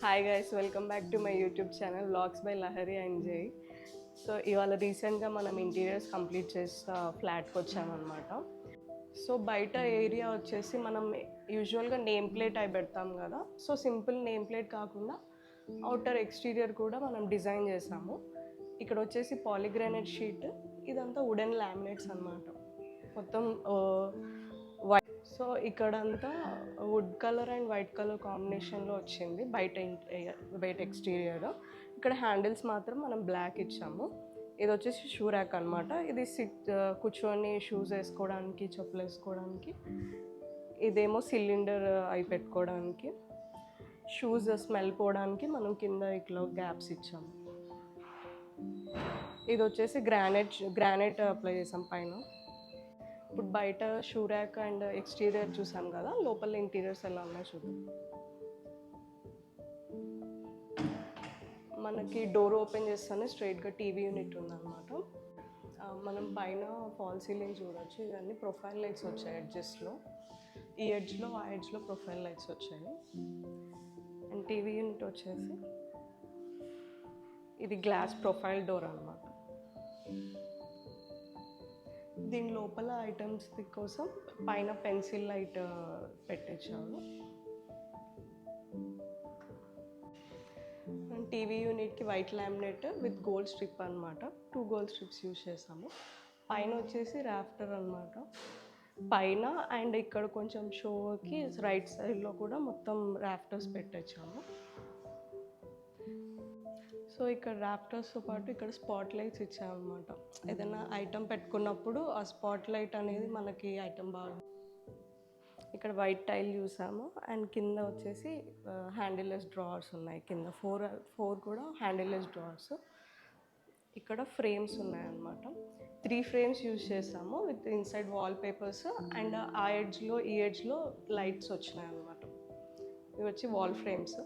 Hi guys, welcome back to my YouTube channel vlogs by Lahari and జై. So ఇవాళ రీసెంట్గా మనం ఇంటీరియర్స్ కంప్లీట్ చేసిన ఫ్లాట్కి వచ్చామన్నమాట. సో బయట ఏరియా వచ్చేసి మనం యూజువల్గా నేమ్ ప్లేట్ అయి పెడతాం కదా. సో సింపుల్ నేమ్ ప్లేట్ కాకుండా అవుటర్ ఎక్స్టీరియర్ కూడా మనం డిజైన్ చేసాము. ఇక్కడ వచ్చేసి పాలిగ్రానైట్ షీట్, ఇదంతా వుడెన్ లామినేట్స్ అన్నమాట. మొత్తం వైట్. సో ఇక్కడంతా would colour and white colour కాంబినేషన్లో వచ్చింది బయట ఎక్స్టీరియర్. ఇక్కడ హ్యాండిల్స్ మాత్రం మనం బ్లాక్ ఇచ్చాము. ఇది వచ్చేసి షూ ర్యాక్ అనమాట. ఇది కూర్చొని షూస్ వేసుకోవడానికి, చెప్పులు వేసుకోవడానికి. ఇదేమో సిలిండర్ అయి పెట్టుకోవడానికి. షూస్ స్మెల్ పోవడానికి మనం కింద ఇట్లా గ్యాప్స్ ఇచ్చాము. ఇది వచ్చేసి గ్రానైట్ అప్లై చేసాం పైన. ఇప్పుడు బయట షూ ర్యాక్ అండ్ ఎక్స్టీరియర్ చూసాం కదా, లోపల ఇంటీరియర్స్ ఎలా ఉన్నాయి చూద్దాం. మనకి డోర్ ఓపెన్ చేస్తేనే స్ట్రైట్గా టీవీ యూనిట్ ఉందన్నమాట. మనం పైన ఫాల్ సీలింగ్ చూడవచ్చు. ఇవన్నీ ప్రొఫైల్ లైట్స్ వచ్చాయి ఎడ్జెస్లో. ఈ ఎడ్జ్లో ఆ ఎడ్జ్లో ప్రొఫైల్ లైట్స్ వచ్చాయి. అండ్ టీవీ యూనిట్ వచ్చేసి ఇది గ్లాస్ ప్రొఫైల్ డోర్ అన్నమాట. దీని లోపల ఐటమ్స్ కోసం పైన పెన్సిల్ లైట్ పెట్టించాము. టీవీ యూనిట్కి white laminate with gold strip అనమాట. 2 గోల్డ్ స్ట్రిప్స్ యూజ్ చేసాము. పైన వచ్చేసి రాఫ్టర్ అనమాట. పైన అండ్ ఇక్కడ కొంచెం షోకి రైట్ సైడ్లో కూడా మొత్తం రాఫ్టర్స్ పెట్టించాము. సో ఇక్కడ రాఫ్టర్స్తో పాటు ఇక్కడ స్పాట్ లైట్స్ ఇచ్చామన్నమాట. ఏదైనా ఐటమ్ పెట్టుకున్నప్పుడు ఆ స్పాట్ లైట్ అనేది మనకి ఐటమ్ బాగా. ఇక్కడ వైట్ టైల్ చూసాము. అండ్ కింద వచ్చేసి హ్యాండిల్లెస్ డ్రావర్స్ ఉన్నాయి. కింద ఫోర్ కూడా హ్యాండిల్లెస్ డ్రావర్స్. ఇక్కడ ఫ్రేమ్స్ ఉన్నాయన్నమాట. 3 ఫ్రేమ్స్ యూజ్ చేసాము with inside wall papers. And ఆ ఎడ్జ్లో ఈ ఎడ్జ్లో లైట్స్ వచ్చినాయి అన్నమాట. ఇవి వచ్చి వాల్ ఫ్రేమ్స్.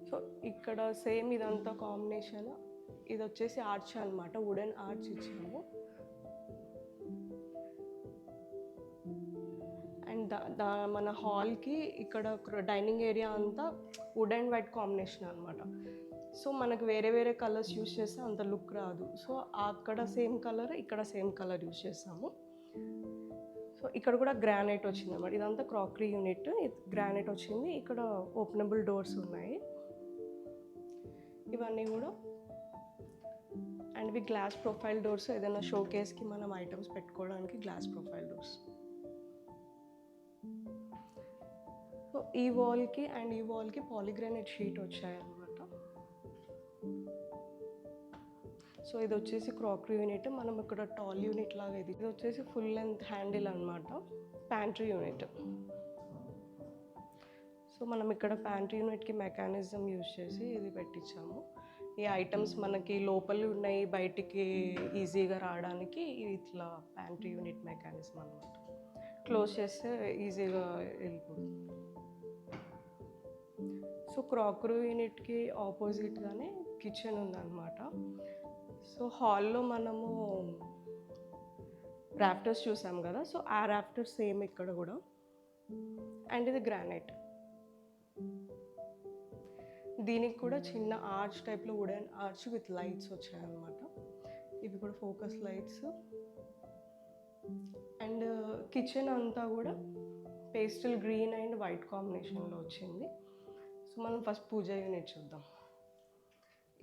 సో ఇక్కడ సేమ్ ఇదంతా కాంబినేషన్. ఇది వచ్చేసి ఆర్చ్ అనమాట, వుడెన్ ఆర్చ్ ఇచ్చాము. అండ్ మన హాల్కి ఇక్కడ డైనింగ్ ఏరియా అంతా వుడ్ అండ్ వైట్ కాంబినేషన్ అనమాట. సో మనకు వేరే వేరే కలర్స్ యూజ్ చేస్తే అంత లుక్ రాదు. సో అక్కడ సేమ్ కలర్, ఇక్కడ సేమ్ కలర్ యూజ్ చేస్తాము. సో ఇక్కడ కూడా గ్రానైట్ వచ్చింది అన్నమాట. ఇదంతా క్రాకరీ యూనిట్, గ్రానైట్ వచ్చింది. ఇక్కడ ఓపెనబుల్ డోర్స్ ఉన్నాయి ఇవన్నీ కూడా. అండ్ ఇవి గ్లాస్ ప్రొఫైల్ డోర్స్. ఏదైనా షోకేస్కి మనం ఐటమ్స్ పెట్టుకోవడానికి గ్లాస్ ప్రొఫైల్ డోర్స్. సో ఈ వాల్కి అండ్ ఈ వాల్కి పాలిగ్రానైట్ షీట్ వచ్చాయన్నమాట. సో ఇది వచ్చేసి క్రాకరీ యూనిట్. మనం ఇక్కడ టాల్ యూనిట్ లాగా ఇది వచ్చేసి ఫుల్ లెంత్ హ్యాండిల్ అనమాట, ప్యాంట్రీ యూనిట్. సో మనం ఇక్కడ ప్యాంట్రీ యూనిట్కి మెకానిజం యూజ్ చేసి ఇది పెట్టించాము. ఈ ఐటమ్స్ మనకి లోపల ఉన్నాయి, బయటికి ఈజీగా రావడానికి ఇట్లా ప్యాంట్రీ యూనిట్ మెకానిజం అనమాట. క్లోజ్ చేస్తే ఈజీగా వెళ్ళిపోతుంది. సో క్రాకరీ యూనిట్కి ఆపోజిట్గానే కిచెన్ ఉందన్నమాట. సో హాల్లో మనము రాఫ్టర్స్ చూసాం కదా, సో ఆ రాఫ్టర్స్ సేమ్ ఇక్కడ కూడా. అండ్ ఇది గ్రానైట్. దీనికి కూడా చిన్న ఆర్చ్ టైప్లో వుడెన్ ఆర్చ్ విత్ లైట్స్ వచ్చాయన్నమాట. ఇవి కూడా ఫోకస్ లైట్స్. అండ్ కిచెన్ అంతా కూడా పేస్టల్ గ్రీన్ అండ్ వైట్ కాంబినేషన్లో వచ్చింది. సో మనం ఫస్ట్ పూజ యూనిట్ చూద్దాం.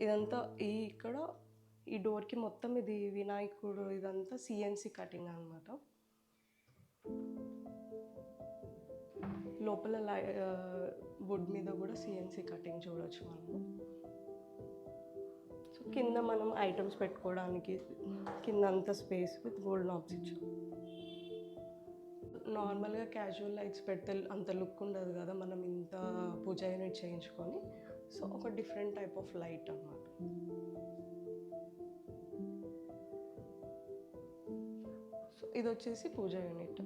ఇదంతా ఇక్కడ ఈ డోర్కి మొత్తం ఇది వినాయకుడు, ఇదంతా సిఎన్సి కటింగ్ అనమాట. లోపల వుడ్ మీద కూడా సిఎన్సి కటింగ్ చూడవచ్చు మనము. సో కింద మనం ఐటమ్స్ పెట్టుకోవడానికి కింద అంత స్పేస్ విత్ గోల్డ్ నాబ్స్ ఇచ్చాం. నార్మల్గా క్యాజువల్ లైట్స్ పెడితే అంత లుక్ ఉండదు కదా, మనం ఇంత పూజ యూనిట్ చేయించుకొని. సో ఒక డిఫరెంట్ టైప్ ఆఫ్ లైట్ అన్నమాట. సో ఇది వచ్చేసి పూజ యూనిట్.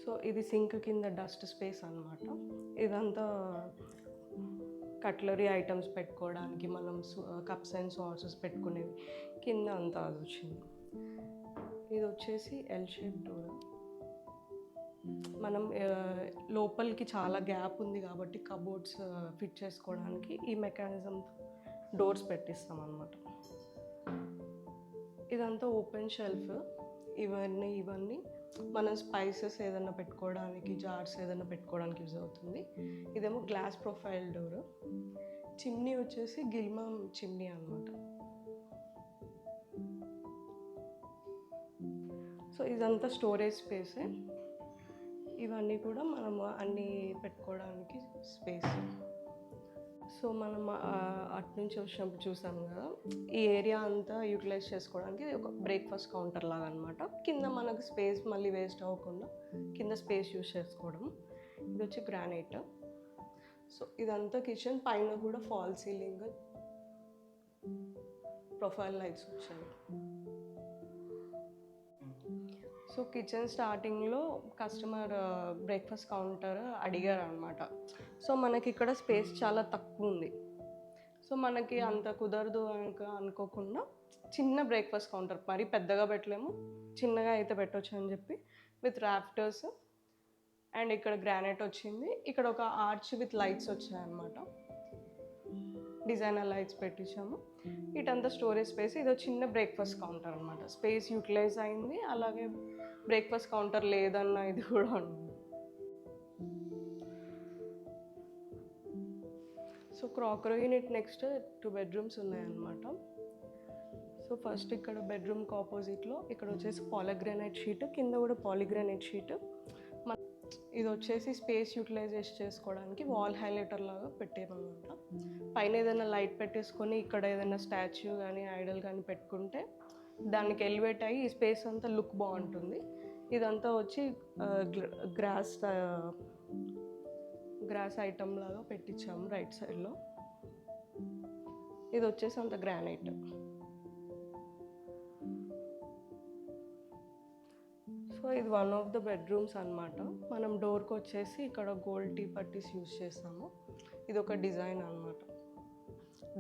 సో ఇది సింక్ కింద డస్ట్ స్పేస్ అన్నమాట. ఇదంతా కట్లరీ ఐటమ్స్ పెట్టుకోవడానికి, మనం కప్స్ అండ్ సాసెస్ పెట్టుకునేవి కింద అంతా అది వచ్చింది. ఇది వచ్చేసి ఎల్ షేప్ డోర్. మనం లోపలికి చాలా గ్యాప్ ఉంది కాబట్టి కబోర్డ్స్ ఫిట్ చేసుకోవడానికి ఈ మెకానిజం డోర్స్ పెట్టిస్తాం అన్నమాట. ఇదంతా ఓపెన్ షెల్ఫ్. ఇవన్నీ మనం స్పైసెస్ ఏదైనా పెట్టుకోవడానికి, జార్స్ ఏదైనా పెట్టుకోవడానికి యూజ్ అవుతుంది. ఇదేమో గ్లాస్ ప్రొఫైల్ డోర్. చిమ్నీ వచ్చేసి గిల్మా చిమ్నీ అన్నమాట. సో ఇదంతా స్టోరేజ్ స్పేసే. ఇవన్నీ కూడా మనం అన్నీ పెట్టుకోవడానికి స్పేస్. సో మనం అటు నుంచి వచ్చినప్పుడు చూసాం కదా, ఈ ఏరియా అంతా యూటిలైజ్ చేసుకోవడానికి ఒక బ్రేక్ఫాస్ట్ కౌంటర్ లాగా అనమాట. కింద మనకు స్పేస్ మళ్ళీ వేస్ట్ అవ్వకుండా కింద స్పేస్ యూజ్ చేసుకోవడం. ఇది వచ్చి గ్రానైట్. సో ఇదంతా కిచెన్. పైన కూడా ఫాల్ సీలింగ్, ప్రొఫైల్ లైట్స్ వచ్చాయి. సో కిచెన్ స్టార్టింగ్లో కస్టమర్ బ్రేక్ఫాస్ట్ కౌంటర్ అడిగారు అనమాట. సో మనకి ఇక్కడ స్పేస్ చాలా తక్కువ ఉంది. సో మనకి అంత కుదరదు అనుకోకుండా చిన్న బ్రేక్ఫాస్ట్ కౌంటర్, మరి పెద్దగా పెట్టలేము, చిన్నగా అయితే పెట్టవచ్చు అని చెప్పి విత్ రాఫ్టర్స్ అండ్ ఇక్కడ గ్రానైట్ వచ్చింది. ఇక్కడ ఒక ఆర్చ్ విత్ లైట్స్ వచ్చాయన్నమాట. డిజైనర్ లైట్స్ పెట్టించాము. ఇటంతా స్టోరేజ్ స్పేస్. ఇది చిన్న బ్రేక్ఫాస్ట్ కౌంటర్ అనమాట. స్పేస్ యూటిలైజ్ అయింది, అలాగే బ్రేక్ఫాస్ట్ కౌంటర్ లేదన్న ఇది కూడా ఉంది. So crockery unit next 2 bedrooms ఉన్నాయన్నమాట. సో ఫస్ట్ ఇక్కడ బెడ్రూమ్కి ఆపోజిట్లో ఇక్కడ వచ్చేసి పాలిగ్రానైట్ షీట్, కింద కూడా పాలిగ్రానైట్ షీట్. ఇది వచ్చేసి స్పేస్ యూటిలైజేషన్ చేసుకోవడానికి వాల్ హైలైటర్ లాగా పెట్టేమన్నమాట. పైన ఏదైనా లైట్ పెట్టేసుకొని ఇక్కడ ఏదైనా స్టాచ్యూ కానీ ఐడల్ కానీ పెట్టుకుంటే దానికి ఎలివేట్ అయ్యి ఈ స్పేస్ అంతా లుక్ బాగుంటుంది. ఇదంతా వచ్చి గ్రాస్ ఐటమ్ లాగా పెట్టించాము రైట్ సైడ్లో. ఇది వచ్చేసి అంత గ్రానైట్. సో ఇది వన్ ఆఫ్ ద బెడ్రూమ్స్ అనమాట. మనం డోర్కి వచ్చేసి ఇక్కడ గోల్డ్ టీ పట్టీస్ యూజ్ చేస్తాము. ఇది ఒక డిజైన్ అనమాట.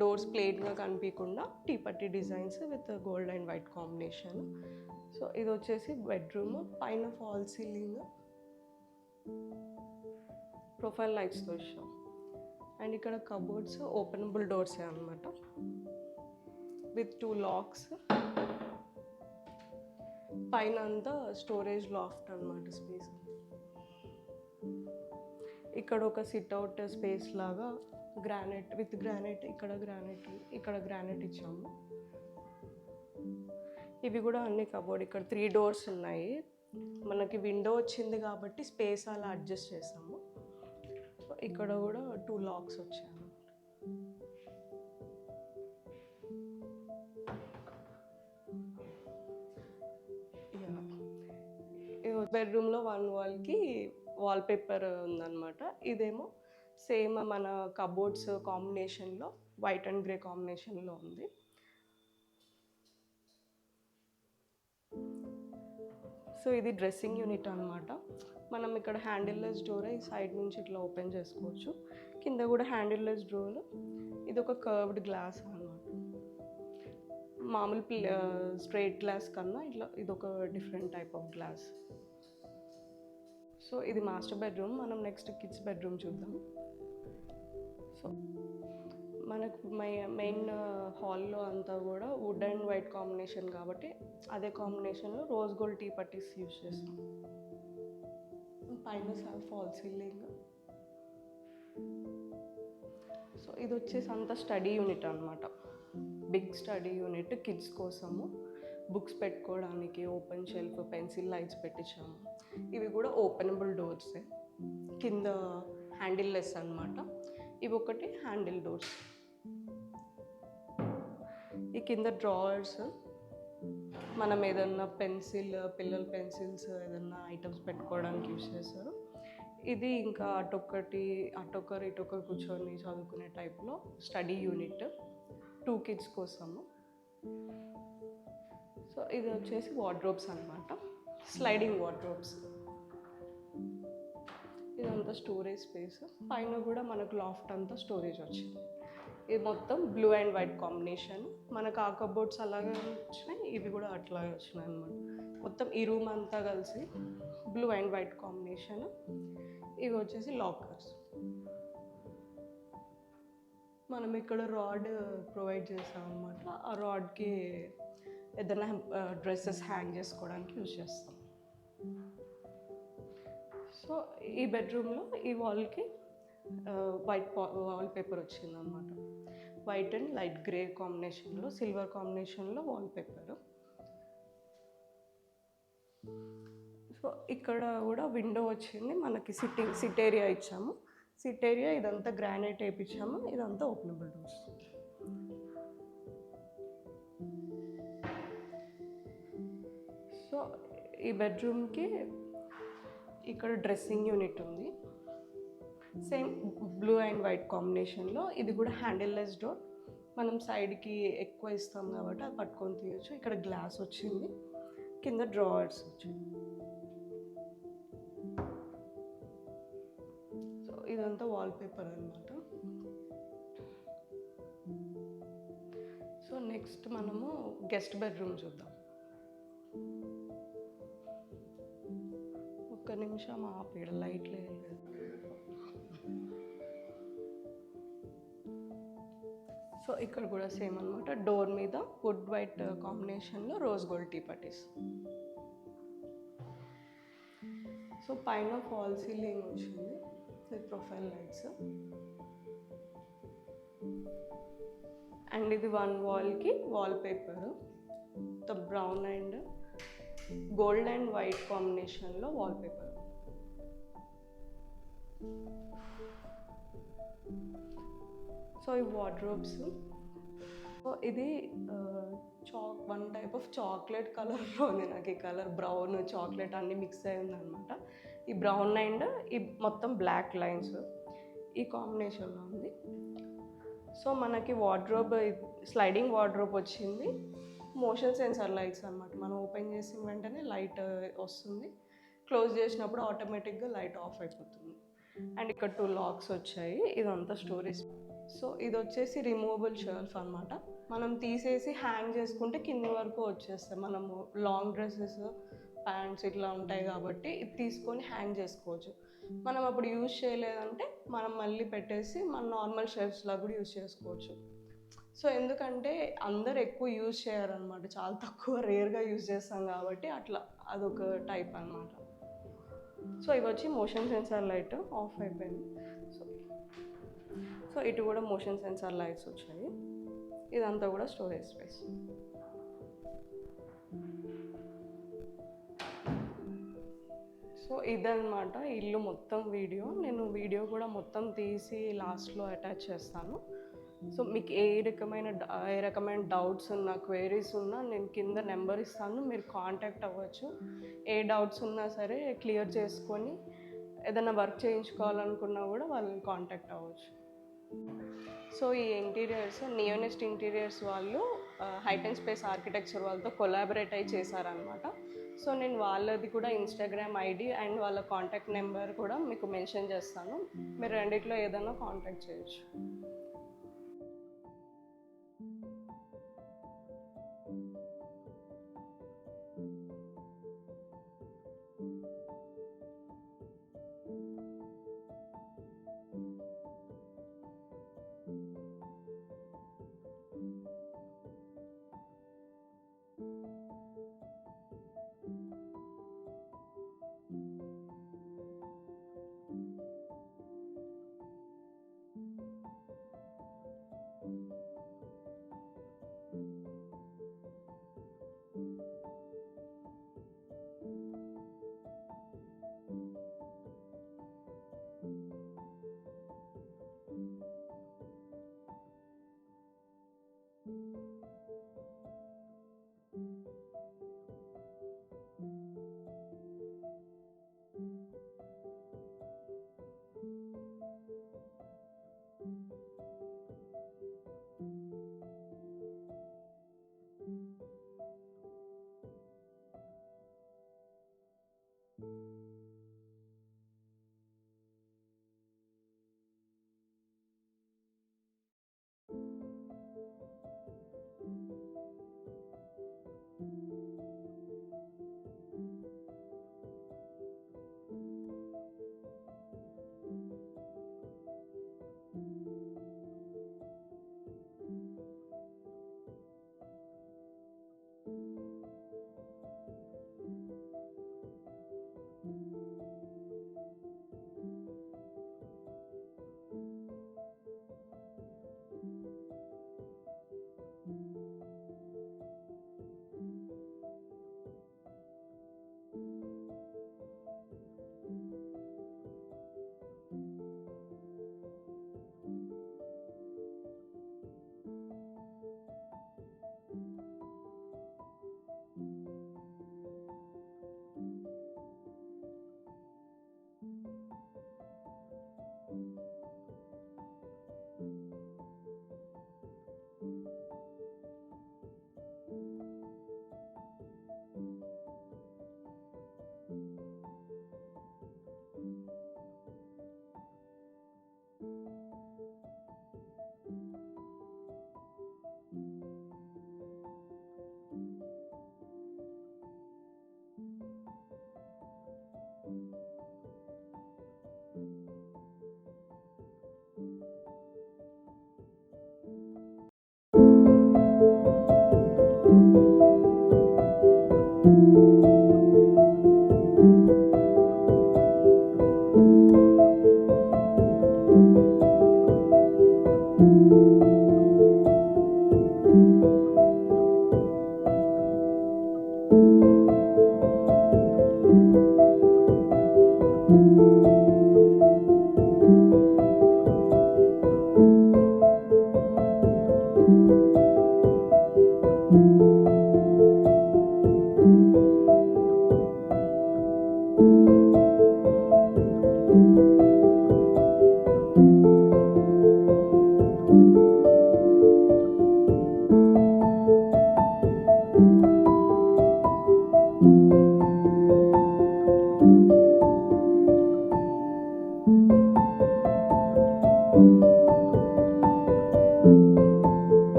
డోర్స్ ప్లేట్గా కనిపించకుండా టీ పట్టీ designs with gold and white combination. So ఇది వచ్చేసి బెడ్రూమ్. పైన ఫాల్ సీలింగ్, ప్రొఫైల్ లైట్స్తో వచ్చాం. అండ్ ఇక్కడ కబోర్డ్స్ ఓపెనబుల్ డోర్సే అనమాట విత్ 2 లాక్స్. పైన అంతా స్టోరేజ్ లాఫ్ట్ అనమాట స్పేస్. ఇక్కడ ఒక సిట్అవుట్ స్పేస్ లాగా గ్రానైట్ విత్ గ్రానైట్, ఇక్కడ గ్రానైట్ ఇచ్చాము. ఇవి కూడా అన్ని కబోర్డ్. ఇక్కడ 3 డోర్స్ ఉన్నాయి. మనకి విండో వచ్చింది కాబట్టి స్పేస్ అలా అడ్జస్ట్ చేసాము. ఇక్కడ కూడా 2 లాక్స్ వచ్చాయి. బెడ్రూమ్లో 1 వాల్కి వాల్పేపర్ ఉందన్నమాట. ఇదేమో సేమ్ మన కబోర్డ్స్ కాంబినేషన్లో వైట్ అండ్ గ్రే కాంబినేషన్లో ఉంది. సో ఇది డ్రెస్సింగ్ యూనిట్ అనమాట. మనం ఇక్కడ హ్యాండిల్లెస్ డోర్ ఈ సైడ్ నుంచి ఇట్లా ఓపెన్ చేసుకోవచ్చు. కింద కూడా హ్యాండిల్లెస్ డోర్. ఇది ఒక కర్వ్డ్ గ్లాస్ అనమాట. మామూలు స్ట్రైట్ గ్లాస్ కన్నా ఇట్లా ఇదొక different type of glass. So ఇది మాస్టర్ బెడ్రూమ్. మనం నెక్స్ట్ కిడ్స్ బెడ్రూమ్ చూద్దాం. సో మనకు మెయిన్ హాల్లో అంతా కూడా వుడ్ అండ్ వైట్ కాంబినేషన్ కాబట్టి అదే కాంబినేషన్లో రోజ్ గోల్డ్ టీ పట్టీస్ యూజ్ చేస్తాం. పైన ఫాల్ సీలింగ్. సో ఇది వచ్చేసి అంతా స్టడీ యూనిట్ అనమాట. బిగ్ స్టడీ యూనిట్ కిడ్స్ కోసము. బుక్స్ పెట్టుకోవడానికి ఓపెన్ షెల్ఫ్, పెన్సిల్ లైట్స్ పెట్టించాము. ఇవి కూడా ఓపెనబుల్ డోర్సే. కింద హ్యాండిల్ లెస్ అనమాట. ఇవి ఒకటి హ్యాండిల్ డోర్స్. ఈ కింద డ్రావర్స్, మనం ఏదన్నా పిల్లల పెన్సిల్స్ ఏదన్నా ఐటమ్స్ పెట్టుకోవడానికి యూజ్ చేస్తారు. ఇది ఇంకా అటొకరు ఇటొకరు కూర్చొని చదువుకునే టైప్లో స్టడీ యూనిట్ 2 కిడ్స్ కోసము. సో ఇది వచ్చేసి వార్డ్రోబ్స్ అనమాట. Sliding wardrobes. ఇదంతా స్టోరేజ్ స్పేస్. పైన కూడా మనకు లాఫ్ట్ అంతా స్టోరేజ్ వచ్చింది. ఇది మొత్తం బ్లూ అండ్ వైట్ కాంబినేషన్. మనకు ఆ కబోర్డ్స్ అలాగే వచ్చినాయి, ఇవి కూడా అట్లాగే వచ్చినాయి అనమాట. మొత్తం ఈ రూమ్ అంతా కలిసి బ్లూ అండ్ వైట్ కాంబినేషన్. ఇవి వచ్చేసి లాకర్స్. మనం ఇక్కడ రాడ్ ప్రొవైడ్ చేస్తాం అనమాట. ఆ రాడ్కి ఏదైనా డ్రెస్సెస్ హ్యాంగ్ చేసుకోవడానికి యూజ్ చేస్తాం. సో ఈ బెడ్రూమ్లో ఈ వాల్కి వైట్ వాల్ పేపర్ వచ్చింది అనమాట. వైట్ అండ్ లైట్ గ్రే కాంబినేషన్లో, సిల్వర్ కాంబినేషన్లో వాల్ పేపర్. సో ఇక్కడ కూడా విండో వచ్చింది, మనకి సిట్ ఏరియా ఇచ్చాము. సిట్ ఏరియా ఇదంతా గ్రానైట్ వేయించాము, ఇదంతా ఓపెనబుల్ డోర్స్. సో ఈ బెడ్రూమ్కి ఇక్కడ డ్రెస్సింగ్ యూనిట్ ఉంది, సేమ్ బ్లూ అండ్ వైట్ కాంబినేషన్లో. ఇది కూడా హ్యాండిల్లెస్ డోర్. మనం సైడ్కి ఎక్కువ ఇస్తాం కాబట్టి అది పట్టుకొని తీయచ్చు. ఇక్కడ గ్లాస్ వచ్చింది, కింద డ్రావర్స్ వచ్చింది. సో ఇదంతా వాల్పేపర్ అనమాట. సో నెక్స్ట్ మనము గెస్ట్ బెడ్రూమ్ చూద్దాం. ఒక్క నిమిషం ఆపేడ, లైట్ లేదు. సో ఇక్కడ కూడా సేమ్ అనమాట. డోర్ మీద వుడ్ వైట్ కాంబినేషన్లో రోజ్ గోల్డ్ టీ పట్టీస్. సో పైన ఫాల్ సీలింగ్ వచ్చింది విత్ ప్రొఫైల్ లైట్స్. అండ్ ఇది వన్ వాల్కి wall paper brown and gold and white కాంబినేషన్లో వాల్ పేపర్. సో ఈ వార్డ్రోబ్స్. సో ఇది వన్ టైప్ ఆఫ్ చాక్లెట్ కలర్లో ఉంది. నాకు ఈ కలర్ బ్రౌన్ చాక్లెట్ అన్నీ మిక్స్ అయి ఉందన్నమాట. ఈ బ్రౌన్ అండ్ ఈ మొత్తం బ్లాక్ లైన్స్ ఈ కాంబినేషన్లో ఉంది. సో మనకి వార్డ్రోబ్ స్లైడింగ్ వార్డ్రోబ్ వచ్చింది. మోషన్ సెన్సార్ లైట్స్ అనమాట. మనం ఓపెన్ చేసిన వెంటనే లైట్ వస్తుంది, క్లోజ్ చేసినప్పుడు ఆటోమేటిక్గా లైట్ ఆఫ్ అయిపోతుంది. అండ్ ఇక్కడ 2 లాక్స్ వచ్చాయి. ఇదంతా స్టోరేజ్. సో ఇది వచ్చేసి రిమూవబుల్ షెల్ఫ్ అనమాట. మనం తీసేసి హ్యాంగ్ చేసుకుంటే కింది వరకు వచ్చేస్తాయి. మనము లాంగ్ డ్రెస్సెస్, ప్యాంట్స్ ఇట్లా ఉంటాయి కాబట్టి ఇది తీసుకొని హ్యాంగ్ చేసుకోవచ్చు. మనం అప్పుడు యూజ్ చేయలేదంటే మనం మళ్ళీ పెట్టేసి మన నార్మల్ షెల్ఫ్స్లా కూడా యూజ్ చేసుకోవచ్చు. సో ఎందుకంటే అందరు ఎక్కువ యూజ్ చేయరనమాట, చాలా తక్కువ రేర్గా యూజ్ చేస్తాం కాబట్టి అట్లా అదొక టైప్ అనమాట. సో ఇవి వచ్చి మోషన్ సెన్సార్ లైట్ ఆఫ్ అయిపోయింది. సో ఇటు కూడా మోషన్ సెన్సార్ లైట్స్ వచ్చాయి. ఇదంతా కూడా స్టోరేజ్ స్పేస్. సో ఇదన్నమాట ఇల్లు మొత్తం వీడియో. నేను వీడియో కూడా మొత్తం తీసి లాస్ట్లో అటాచ్ చేస్తాను. సో మీకు ఏ రకమైన డౌట్స్ ఉన్నా, క్వైరీస్ ఉన్నా నేను కింద నెంబర్ ఇస్తాను, మీరు కాంటాక్ట్ అవ్వచ్చు. ఏ డౌట్స్ ఉన్నా సరే క్లియర్ చేసుకొని ఏదైనా వర్క్ చేయించుకోవాలనుకున్నా కూడా వాళ్ళని కాంటాక్ట్ అవ్వచ్చు. సో ఈ ఇంటీరియర్స్ నియోనెస్ట్ ఇంటీరియర్స్ వాళ్ళు హైట్ అండ్ స్పేస్ ఆర్కిటెక్చర్ వాళ్ళతో కొలాబరేట్ అయ్యి చేశారనమాట. సో నేను వాళ్ళది కూడా ఇన్స్టాగ్రామ్ ఐడి అండ్ వాళ్ళ కాంటాక్ట్ నెంబర్ కూడా మీకు మెన్షన్ చేస్తాను. మీరు రెండిట్లో ఏదైనా కాంటాక్ట్ చేయొచ్చు.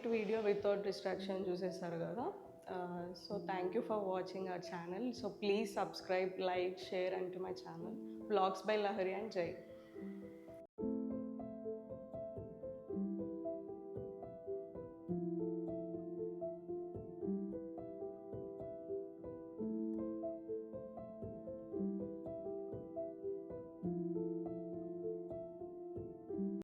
కంప్లీట్ వీడియో వితౌట్ డిస్ట్రాక్షన్ చూసేస్తారు కదా. So thank you for watching our channel. So please subscribe, like, share and to my channel vlogs by Lahari and జై.